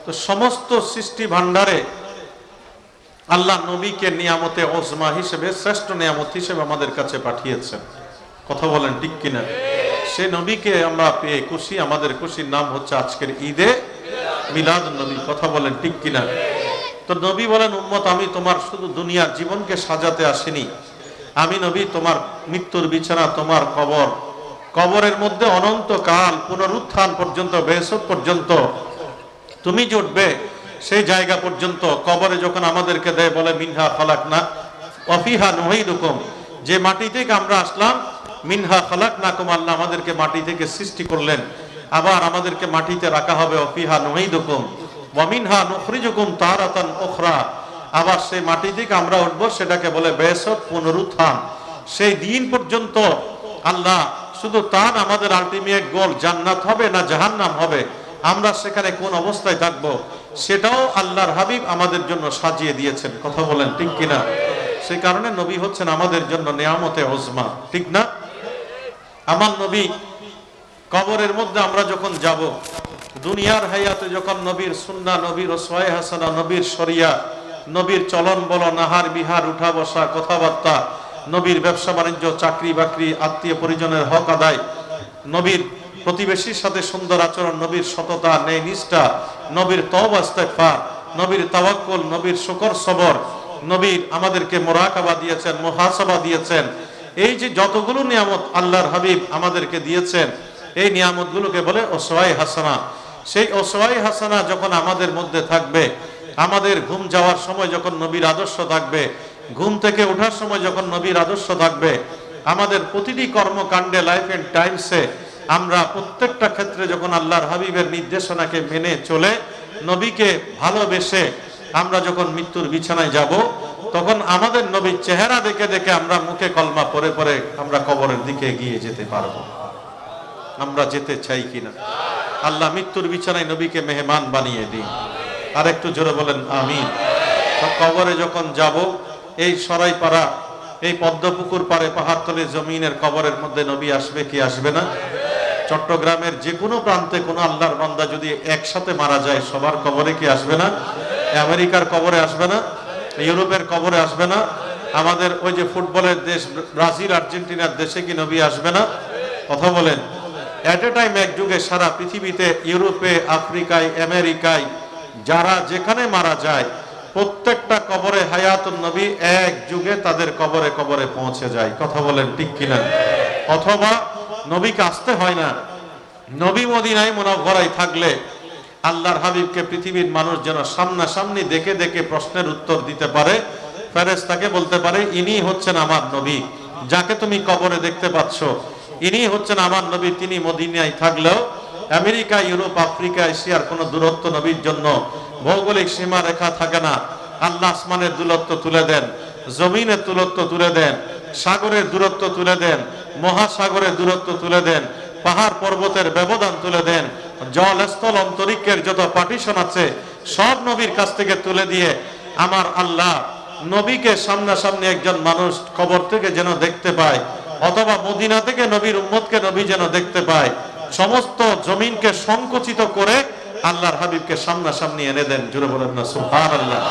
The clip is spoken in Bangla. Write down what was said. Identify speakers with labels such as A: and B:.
A: তো সমস্ত সৃষ্টি ভান্ডারে আল্লাহ নবীকে নিয়ামতে ওজমা হিসেবে, শ্রেষ্ঠ নিয়ামত হিসেবে আমাদের কাছে পাঠিয়েছেন। কথা বলেন ঠিক কিনা? সে নবীকে আমরা পেয়ে খুশি। আমাদের খুশির নাম হচ্ছে আজকের ঈদে মিলাদ নবী। কথা বলেন ঠিক কিনা? তো নবী বলেন, উম্মত, আমি তোমার শুধু দুনিয়ার জীবনকে সাজাতে আসিনি। আমি নবী তোমার মৃত্যুর বিছানা, তোমার কবর, কবরের মধ্যে অনন্তকাল পুনরুত্থান পর্যন্ত, বেহেশত পর্যন্ত তুমি যে উঠবে সেই জায়গা পর্যন্ত, কবরে যখন আমাদেরকে দেয়, বলে মিনহা খালাকনা ওয়া ফিহা নুঈদুকুম, যে মাটি থেকে আমরা আসলাম, মিনহা খালাকনাকুম, আল্লাহ আমাদেরকে মাটি থেকে সৃষ্টি করলেন, আবার আমাদেরকে মাটিতে রাখা হবে, ওয়া ফিহা নুঈদুকুম ওয়া মিনহা নুখরিজুকুম তারাতান উখরা, আবার সেই মাটি থেকে আমরা উঠবো, সেটাকে বলে বেহেশত, পুনরুত্থান। সেই দিন পর্যন্ত আল্লাহ শুধু তার আমাদের আলটিমেট গোল জান্নাত হবে না জাহান্নাম হবে, আমরা সেখানে কোন অবস্থায় থাকবো, সেটাও আল্লাহর হাবিব আমাদের জন্য সাজিয়ে দিয়েছেন। কথা বলেন ঠিক কিনা? সেই কারণে নবী হচ্ছেন আমাদের জন্য নিয়ামতে ওজমা, ঠিক না? আমার নবী কবরের মধ্যে আমরা যখন যাব, দুনিয়ার হায়াতে যখন নবীর সুন্নাহ, নবীর ওসওয়ায়ে হাসানা, নবীর শরিয়া, নবীর চলন বলন, আহার বিহার, উঠা বসা, কথাবার্তা, নবীর ব্যবসা বাণিজ্য, চাকরি বাকরি, আত্মীয় পরিজনের হক আদায়, নবীর প্রতিবেশীর সাথে সুন্দর আচরণ, নবীর সততা, ন্যায় নিষ্ঠা, নবীর তওবা ইস্তেগফার, নবীর তাওয়াক্কুল, নবীর শুকর সবর, নবীর আমাদেরকে মুরাকাবা দিয়েছেন, মুহাসাবা দিয়েছেন। এই যে যতগুলো নিয়ামত আল্লাহর হাবিব আমাদেরকে দিয়েছেন, এই নিয়ামতগুলোকে বলে ওসওয়ায়ে হাসানা। সেই ওসওয়ায়ে হাসানা যখন আমাদের মধ্যে থাকবে, আমাদের ঘুম যাওয়ার সময় যখন নবীর আদর্শ থাকবে, ঘুম থেকে ওঠার সময় যখন নবীর আদর্শ থাকবে, আমাদের প্রতিটি কর্মকাণ্ডে, লাইফ এন্ড টাইমসে আমরা প্রত্যেকটা ক্ষেত্রে যখন আল্লাহর হাবিবের নির্দেশনাকে মেনে চলে, নবীকে ভালোবেসে আমরা যখন মৃত্যুর বিছানায় যাব, তখন আমাদের নবীর চেহারা দেখে দেখে আমরা মুখে কলমা পড়ে পড়ে আমরা কবরের দিকে এগিয়ে যেতে পারবো। আমরা যেতে চাই কিনা? আল্লাহ মৃত্যুর বিছানায় নবীকে মেহমান বানিয়ে দিন। আর একটু জোরে বলেন আমিন। কবরে যখন যাব, এই সরাইপাড়া, এই পদ্মপুকুর পারে, পাহাড়তলি জমিনের কবরের মধ্যে নবী আসবে কি আসবে না? চট্টগ্রামের যে কোনো প্রান্তে কোনো আল্লাহর বান্দা যদি একসাথে মারা যায়, সবার কবরে কি আসবে না? আমেরিকার কবরে আসবে না? ইউরোপের কবরে আসবে না? আমাদের ওই যে ফুটবলের দেশ ব্রাজিল, আর্জেন্টিনার দেশে কি নবী আসবে না? কথা বলেন। এট এ টাইম, এক যুগে সারা পৃথিবীতে, ইউরোপে, আফ্রিকায়, আমেরিকায় যারা যেখানে মারা যায়, প্রত্যেকটা কবরে হায়াতুন নবী এক যুগে তাদের কবরে কবরে পৌঁছে যায়। কথা বলেন ঠিক কিনা? অথবা নবীকে আসতে হয় না, নবী মদিনায় মুনাওয়ারায় থাকলে আল্লাহর হাবিবকে পৃথিবীর মানুষ যেন সামনাসামনি দেখে দেখে প্রশ্নের উত্তর দিতে পারে। ফেরেশতাকে বলতে পারে, ইনি হচ্ছেন আমার নবী, যাকে তুমি কবরে দেখতে পাচ্ছ, ইনি হচ্ছেন আমার নবী। তিনি মদিনায় থাকলেও আমেরিকা, ইউরোপ, আফ্রিকা, এশিয়ার কোনো দূরত্ব নবীর জন্য ভৌগোলিক সীমা রেখা থাকে না। আল্লাহ আসমানের দূরত্ব তুলে দেন, জমিনের দূরত্ব তুলে দেন, সাগরের দূরত্ব তুলে দেন, মহাসাগরের দূরত্ব তুলে দেন, পাহাড় পর্বতের ব্যবধান তুলে দেন, জল স্থল অন্তরিক্ষের যত পার্টিশন আছে সব নবীর কাছ থেকে তুলে দিয়ে আমার আল্লাহ নবীকে সামনাসামনি একজন মানুষ কবর থেকে যেন দেখতে পায়, অথবা মদিনা থেকে নবীর উম্মতকে নবী যেন দেখতে পায়। সমস্ত জমিনকে সংকুচিত করে আল্লাহর হাবিবকে সামনাসামনি এনে দেন। জোরে বলেন না সুবহানাল্লাহ।